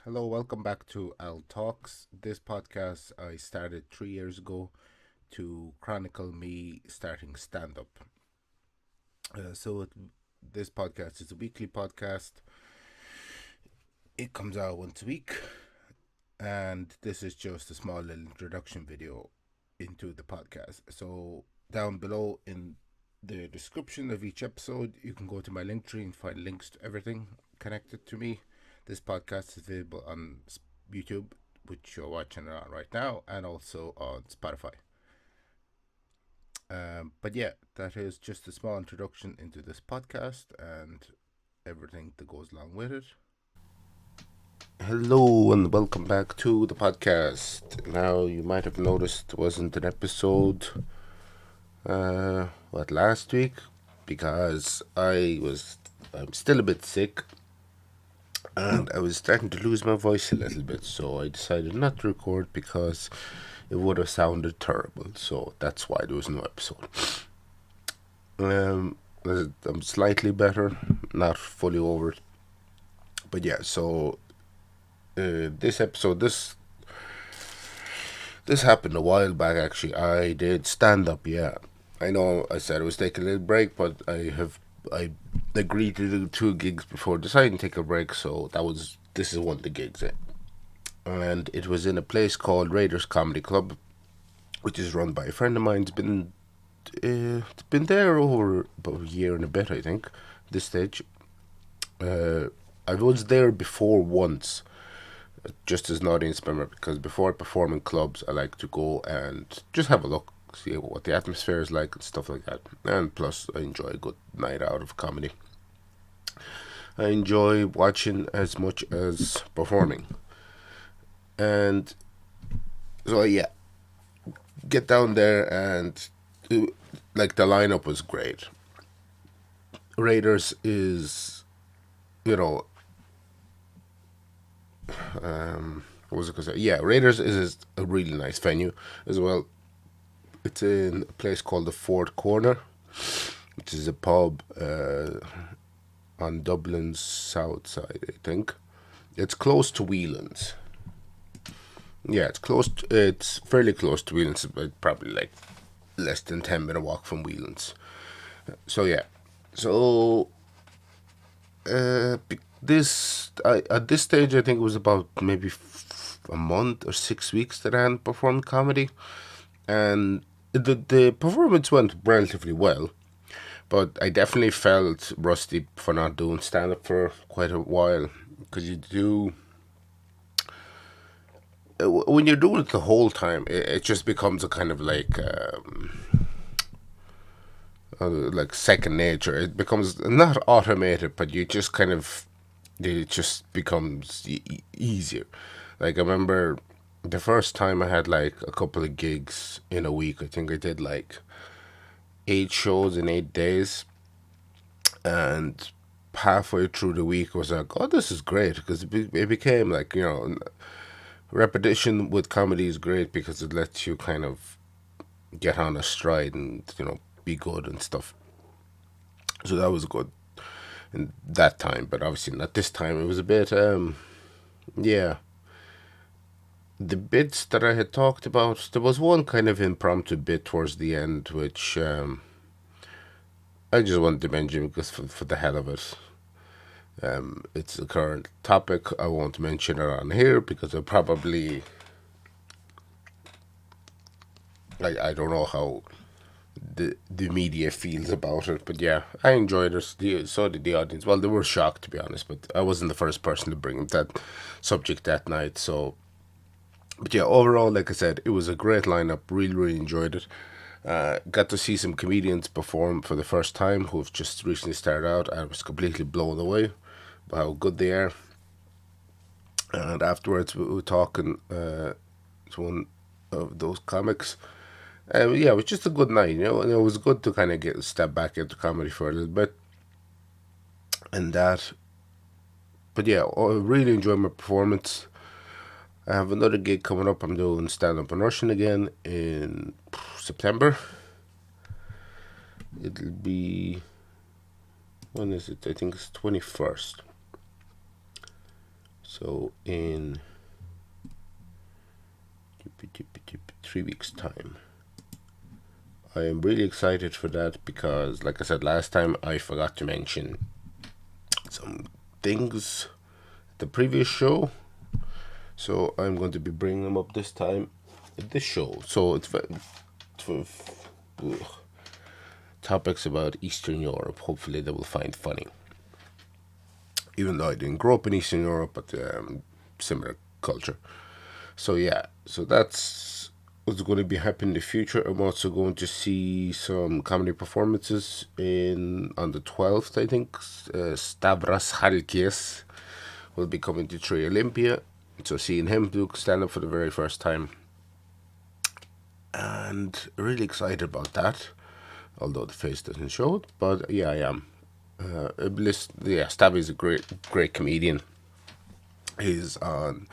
Hello, welcome back to Al Talks. This podcast I started 3 years ago to chronicle me starting stand up. This podcast is a weekly podcast. It comes out once a week, and this is just a small little introduction video into the podcast. So, down below in the description of each episode, you can go to my Linktree and find links to everything connected to me. This podcast is available on YouTube, which you're watching it on right now, and also on Spotify. But yeah, that is just a small introduction into this podcast and everything that goes along with it. Hello and welcome back to the podcast. Now you might have noticed there wasn't an episode last week because I'm still a bit sick and I was starting to lose my voice a little bit, so I decided not to record because it would have sounded terrible. So that's why there was no episode. Um, I'm slightly better, not fully over it, but yeah. So this episode, this happened a while back. Actually, I did stand up. Yeah, I know. I said I was taking a little break, but I agreed to do two gigs before deciding to take a break. So this is one of the gigs. And it was in a place called Raiders Comedy Club, which is run by a friend of mine. It's been there over about a year and a bit, I think. At this stage, uh, I was there before once, just as an audience member, because before I perform in clubs, I like to go and just have a look, see what the atmosphere is like and stuff like that. And plus, I enjoy a good night out of comedy. I enjoy watching as much as performing, and so yeah, get down there and like the lineup was great. Raiders is, you know, what was it gonna say? Yeah, Raiders is a really nice venue as well. It's in a place called the Fort Corner, which is a pub on Dublin's south side, I think. It's close to Whelan's. Yeah, it's fairly close to Whelan's, but probably like less than 10 minute walk from Whelan's. So yeah, so at this stage, I think it was about maybe a month or 6 weeks that I hadn't performed comedy, and the performance went relatively well. But I definitely felt rusty for not doing stand up for quite a while, because when you're doing it the whole time, it just becomes a kind of like second nature. It becomes not automated, but you just kind of it just becomes easier. Like I remember the first time I had like a couple of gigs in a week. I think I did like 8 shows in 8 days, and halfway through the week I was like, "Oh, this is great," because it became like repetition with comedy is great because it lets you kind of get on a stride and be good and stuff. So that was good in that time, but obviously not this time. It was a bit, yeah. The bits that I had talked about, there was one kind of impromptu bit towards the end, which I just wanted to mention because for the hell of it. It's a current topic. I won't mention it on here because I don't know how the media feels about it, but yeah, I enjoyed it. So did the audience. Well, they were shocked to be honest, but I wasn't the first person to bring up that subject that night. So, but yeah, overall, like I said, it was a great lineup. Really, really enjoyed it. Got to see some comedians perform for the first time who've just recently started out. I was completely blown away by how good they are. And afterwards, we were talking to one of those comics. Yeah, it was just a good night, and it was good to kind of get step back into comedy for a little bit and that. But yeah, I really enjoyed my performance. I have another gig coming up. I'm doing stand up in Russian again in September. It'll be, when is it? I think it's 21st. So in 3 weeks' time. I am really excited for that because, like I said last time, I forgot to mention some things the previous show. So I'm going to be bringing them up this time at this show. So it's for topics about Eastern Europe. Hopefully, they will find funny. Even though I didn't grow up in Eastern Europe, but similar culture. So yeah, so that's what's going to be happening in the future. I'm also going to see some comedy performances in on the 12th, I think. Stavras Halkias will be coming to Tree Olympia. So seeing him do stand up for the very first time. And really excited about that. Although the face doesn't show it. But yeah, I am. Stabby is a great comedian. He's on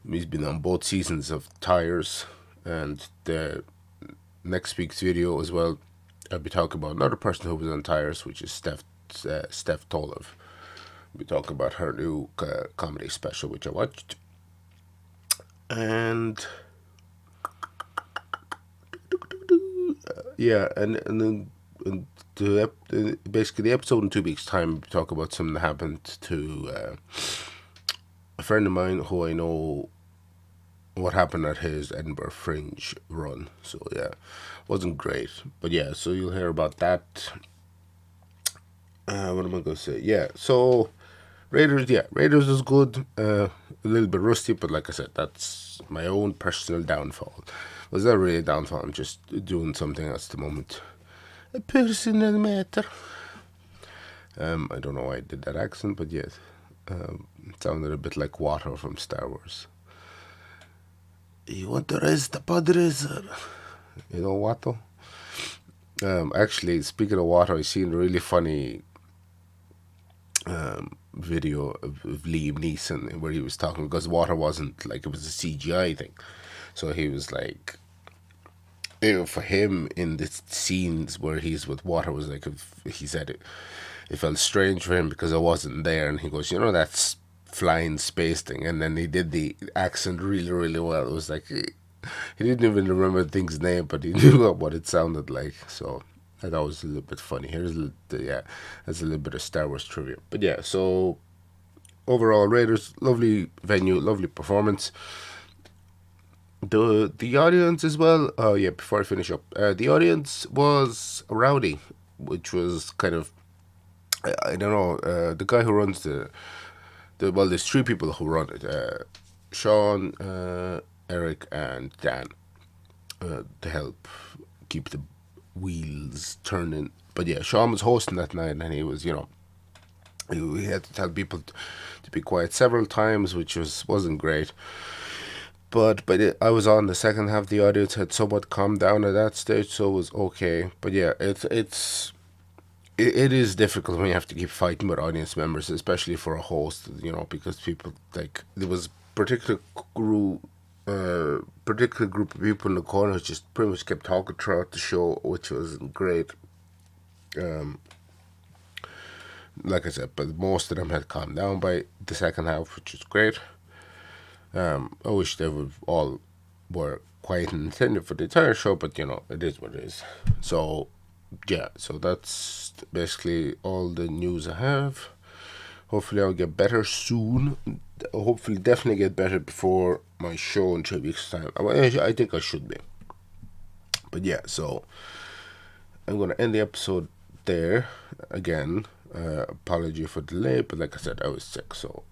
He's been on both seasons of Tires, and the next week's video as well. I'll be talking about another person who was on Tires, which is Steph Tolev. We talk about her new comedy special, which I watched, and yeah, and then basically the episode in 2 weeks' time, we talk about something that happened to a friend of mine who I know what happened at his Edinburgh Fringe run. So yeah, wasn't great, but yeah. So you'll hear about that. What am I gonna say? Yeah. So Raiders, yeah, Raiders was good. A little bit rusty, but like I said, that's my own personal downfall. Was that really a downfall? I'm just doing something else at the moment. A personal matter. I don't know why I did that accent, but yes, it sounded a bit like water from Star Wars. You want to raise the padres? You know what? Actually, speaking of water, I seen a really funny video of Liam Neeson where he was talking because water wasn't like it was a CGI thing. So he was like, for him in the scenes where he's with water was like, if he said it felt strange for him because I wasn't there, and he goes, that's flying space thing, and then he did the accent really well. It was like he didn't even remember the thing's name, but he knew what it sounded like. So I thought it was a little bit funny. That's a little bit of Star Wars trivia. But yeah, so overall, Raiders, lovely venue, lovely performance. The audience as well. Oh yeah, before I finish up, the audience was rowdy, which was kind of I don't know. The guy who runs there's three people who run it. Sean, Eric, and Dan to help keep the wheels turning. But yeah, Sean was hosting that night, and he was, he had to tell people to be quiet several times, which wasn't great. But I was on the second half. The audience had somewhat calmed down at that stage, so it was okay. But yeah, it is difficult when you have to keep fighting with audience members, especially for a host, because people like there was particular group of people in the corner just pretty much kept talking throughout the show, which wasn't great. Like I said, but most of them had calmed down by the second half, which was great. I wish they would all were quiet and attentive for the entire show, but it is what it is. So yeah, so that's basically all the news I have. Hopefully, I'll get better soon. Hopefully, definitely get better before my show in 3 weeks' time. I think I should be. But yeah, so I'm gonna end the episode there. Again, apology for the delay, but like I said, I was sick. So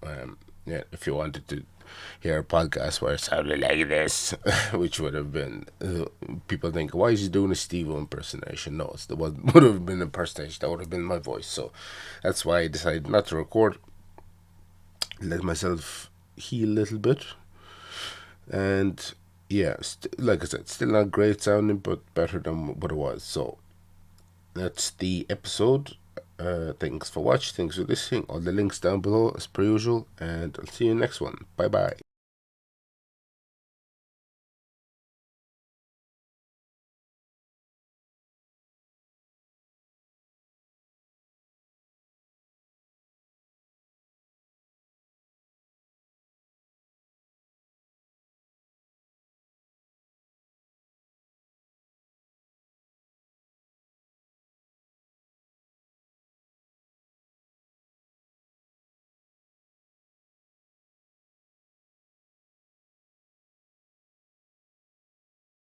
yeah, if you wanted to hear a podcast where it sounded like this, which would have been people think, why is he doing a Steve-O impersonation? No, it would have been impersonation. That would have been my voice. So that's why I decided not to record. Let myself heal a little bit, and yeah, like I said, still not great sounding, but better than what it was. So that's the episode. Thanks for watching. Thanks for listening. All the links down below as per usual, and I'll see you next one. Bye bye.